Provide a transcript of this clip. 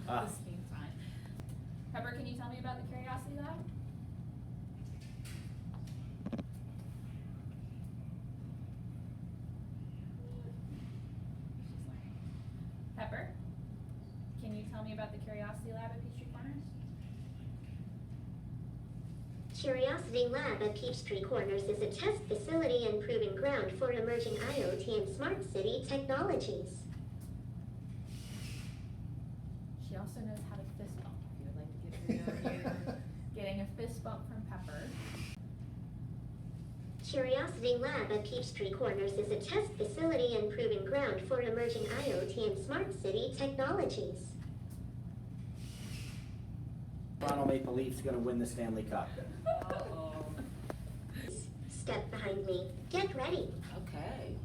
This seems fine. Pepper, can you tell me about the Curiosity Lab? She's learning. Pepper, can you tell me about the Curiosity Lab at Peachtree Corners? Curiosity Lab at Peachtree Corners is a test facility and proving ground for emerging IoT and smart city technologies. She also knows how to fist bump, if you would like to get video of you getting a fist bump from Pepper. Curiosity Lab at Peachtree Corners is a test facility and proving ground for emerging IoT and smart city technologies. Toronto Maple Leafs gonna win the Stanley Cup. Uh-oh. Step behind me. Get ready. Okay.